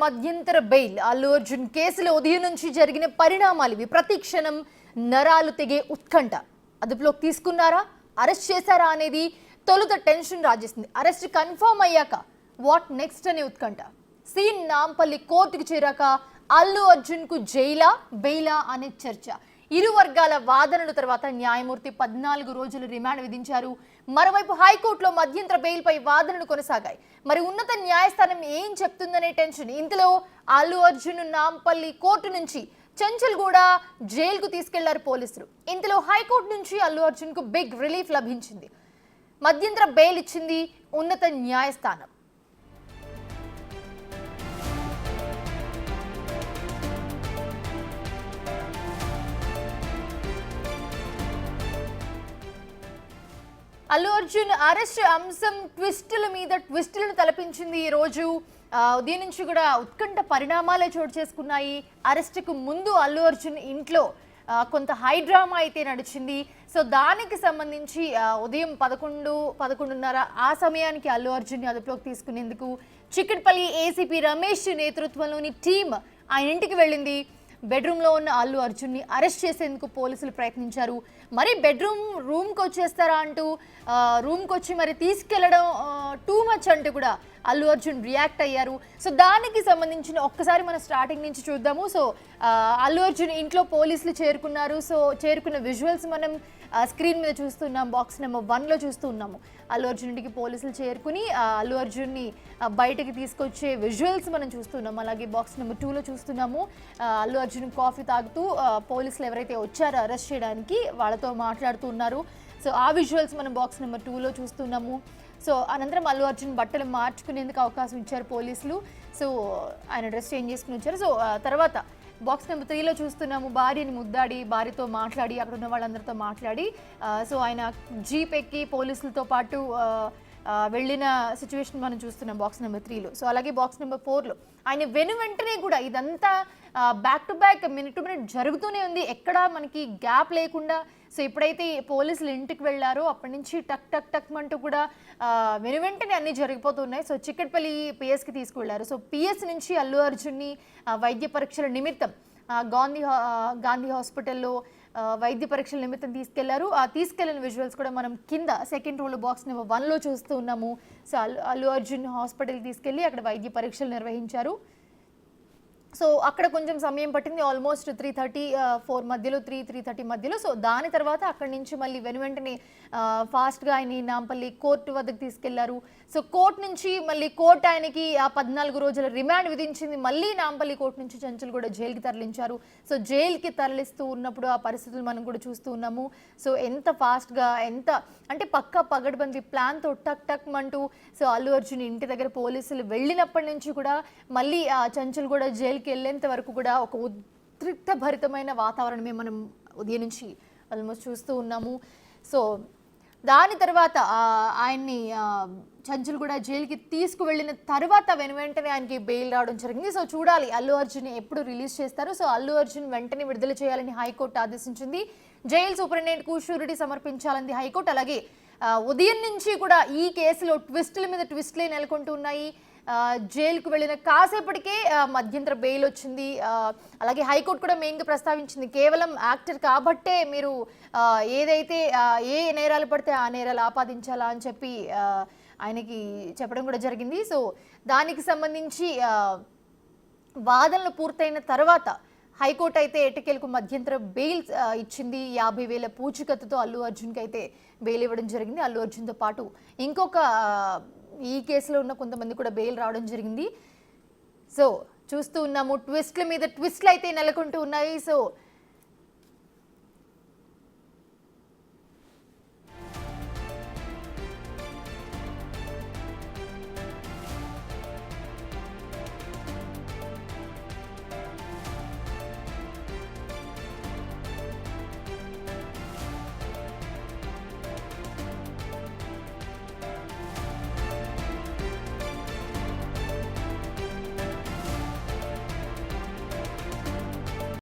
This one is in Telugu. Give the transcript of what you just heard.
మధ్యంతర బెయిల్ అల్లు అర్జున్ కేసులో ఉదయం నుంచి జరిగిన పరిణామాలు ఇవి. ప్రతి క్షణం నరాలు తెగే ఉత్కంఠ. అదుపులోకి తీసుకున్నారా, అరెస్ట్ చేశారా అనేది తొలుత టెన్షన్ రాజేసింది. అరెస్ట్ కన్ఫర్మ్ అయ్యాక వాట్ నెక్స్ట్ అనే ఉత్కంఠ. సీన్ నాంపల్లి కోర్టుకు చేరాక అల్లు అర్జున్ కు జైలా బెయిలా అనే చర్చ. ఇరు వర్గాల వాదనల తర్వాత న్యాయమూర్తి 14 రోజులు రిమాండ్ విధించారు. మరోవైపు హైకోర్టులో మధ్యంతర బెయిల్ పై వాదనలు కొనసాగాయి. మరి ఉన్నత న్యాయస్థానం ఏం చెప్తుందనే టెన్షన్. ఇంతలో అల్లు అర్జున్ నాంపల్లి కోర్టు నుంచి చెంచల్గూడ జైలుకు తీసుకెళ్లారు పోలీసులు. ఇంతలో హైకోర్టు నుంచి అల్లు అర్జున్ కు బిగ్ రిలీఫ్ లభించింది. మధ్యంతర బెయిల్ ఇచ్చింది ఉన్నత న్యాయస్థానం. అల్లు అర్జున్ అరెస్ట్ అంశం ట్విస్టుల మీద ట్విస్టులను తలపించింది. ఈ రోజు ఉదయం నుంచి కూడా ఉత్కంఠ పరిణామాలే చోటు చేసుకున్నాయి. అరెస్టుకు ముందు అల్లు అర్జున్ ఇంట్లో కొంత హై డ్రామా అయితే నడిచింది. సో దానికి సంబంధించి ఉదయం 11:30 ఆ సమయానికి అల్లు అర్జున్ని అదుపులోకి తీసుకునేందుకు చిక్కట్పల్లి ఏసీపీ రమేష్ నేతృత్వంలోని టీం ఆయన ఇంటికి వెళ్ళింది. బెడ్రూమ్లో ఉన్న అల్లు అర్జున్ని అరెస్ట్ చేసేందుకు పోలీసులు ప్రయత్నించారు. మరి రూమ్కి వచ్చేస్తారా అంటూ రూమ్కి వచ్చి మరి తీసుకెళ్లడం టూ మచ్ అంటూ కూడా అల్లు అర్జున్ రియాక్ట్ అయ్యారు. సో దానికి సంబంధించిన ఒక్కసారి మనం స్టార్టింగ్ నుంచి చూద్దాము. సో అల్లు అర్జున్ ఇంట్లో పోలీసులు చేరుకున్నారు. సో చేరుకున్న విజువల్స్ మనం స్క్రీన్ మీద చూస్తున్నాం. బాక్స్ నెంబర్ 1లో చూస్తున్నాము. అల్లు అర్జున్ ఇంటికి పోలీసులు చేరుకుని అల్లు అర్జున్ని బయటకి తీసుకొచ్చే విజువల్స్ మనం చూస్తున్నాం. అలాగే బాక్స్ నెంబర్ 2లో చూస్తున్నాము. అల్లు అర్జున్ కాఫీ తాగుతూ పోలీసులు ఎవరైతే వచ్చారో అరెస్ట్ చేయడానికి వాళ్ళతో మాట్లాడుతూ ఉన్నారు. సో ఆ విజువల్స్ మనం బాక్స్ నెంబర్ 2లో చూస్తున్నాము. సో అనంతరం అల్లు అర్జున్ బట్టలు మార్చుకునేందుకు అవకాశం ఇచ్చారు పోలీసులు. సో ఆయన డ్రెస్ చేంజ్ చేసుకుని వచ్చారు. సో తర్వాత బాక్స్ నెంబర్ 3లో చూస్తున్నాము. భార్యని ముద్దాడి, భార్యతో మాట్లాడి, అక్కడ ఉన్న వాళ్ళందరితో మాట్లాడి సో ఆయన జీప్ ఎక్కి పోలీసులతో పాటు వెళ్ళిన సిచ్యువేషన్ మనం చూస్తున్నాం బాక్స్ నెంబర్ 3లో. సో అలాగే బాక్స్ నెంబర్ 4లో ఆయన వెంటనే కూడా ఇదంతా back to back minute to minute జరుగుతూనే ఉంది. ఎక్కడా మనకి గ్యాప్ లేకుండా. సో ఎప్పుడైతే పోలీసులు ఇంటికి వెళ్ళారో అప్పటి నుంచి టక్ టక్ టక్ అంటూ కూడా వెంటనే అన్నీ జరిగిపోతున్నాయి. సో చిక్కట్పల్లి పిఎస్కి తీసుకువెళ్ళారు. సో పిఎస్ నుంచి అల్లు అర్జున్ని వైద్య పరీక్షల నిమిత్తం గాంధీ హాస్పిటల్లో వైద్య పరీక్షల నిమిత్తం తీసుకెళ్లారు. ఆ తీసుకెళ్లిన విజువల్స్ కూడా మనం కింద సెకండ్ రోలో బాక్స్ నెంబర్ 1లో చూస్తూ ఉన్నాము. సో అల్లు అర్జున్ హాస్పిటల్కి తీసుకెళ్లి అక్కడ వైద్య పరీక్షలు నిర్వహించారు. సో అక్కడ కొంచెం సమయం పట్టింది. ఆల్మోస్ట్ 3:34 మధ్యలో 3:30 మధ్యలో. సో దాని తర్వాత అక్కడి నుంచి మళ్ళీ వెంటనే ఫాస్ట్గా ఆయన నాంపల్లి కోర్టు వద్దకు తీసుకెళ్లారు. సో కోర్టు నుంచి మళ్ళీ కోర్టు ఆయనకి 14 రోజుల రిమాండ్ విధించింది. మళ్ళీ నాంపల్లి కోర్టు నుంచి చెంచల్గూడ జైలుకి తరలించారు. సో జైలుకి తరలిస్తూ ఉన్నప్పుడు ఆ పరిస్థితులు మనం కూడా చూస్తూ ఉన్నాము. సో ఎంత ఫాస్ట్గా, ఎంత అంటే పక్కా పగడ్బందీ ప్లాన్తో టక్ టక్ అంటూ సో అల్లు అర్జున్ ఇంటి దగ్గర పోలీసులు వెళ్ళినప్పటి నుంచి కూడా మళ్ళీ చెంచల్గూడ జైలుకి వెళ్ళేంత వరకు కూడా ఒక ఉద్రిక్తభరితమైన వాతావరణమే మనం ఉదయం నుంచి ఆల్మోస్ట్ చూస్తూ ఉన్నాము. సో దాని తర్వాత ఆయన్ని చెంచల్గూడ జైలుకి తీసుకువెళ్ళిన తర్వాత వెంటనే ఆయనకి బెయిల్ రావడం జరిగింది. సో చూడాలి అల్లు అర్జున్ ఎప్పుడు రిలీజ్ చేస్తారు. సో అల్లు అర్జున్ వెంటనే విడుదల చేయాలని హైకోర్టు ఆదేశించింది. జైలు సూపరింటెండెంట్కు షూరిటీ సమర్పించాలని హైకోర్టు. అలాగే ఉదయం నుంచి కూడా ఈ కేసులో ట్విస్టుల మీద ట్విస్టులే నెలకొంటూ ఉన్నాయి. జైలుకు వెళ్ళిన కాసేపటికే మధ్యంతర బెయిల్ వచ్చింది. అలాగే హైకోర్టు కూడా మెయిన్గా ప్రస్తావించింది, కేవలం యాక్టర్ కాబట్టే మీరు ఏదైతే ఏ నేరాలు పడితే ఆ నేరాలు ఆపాదించాలా అని చెప్పి ఆయనకి చెప్పడం కూడా జరిగింది. సో దానికి సంబంధించి వాదనలు పూర్తయిన తర్వాత హైకోర్టు అయితే ఎట్టకేలకు మధ్యంతర బెయిల్ ఇచ్చింది. 50,000 పూచికత్తుతో అల్లు అర్జున్కి అయితే బెయిల్ ఇవ్వడం జరిగింది. అల్లు అర్జున్తో పాటు ఇంకొక ఈ కేసులో ఉన్న కొంతమంది కూడా బెయిల్ రావడం జరిగింది. సో చూస్తూ ఉన్నాము, ట్విస్ట్ల మీద ట్విస్ట్లు అయితే నెలకొంటూ ఉన్నాయి. సో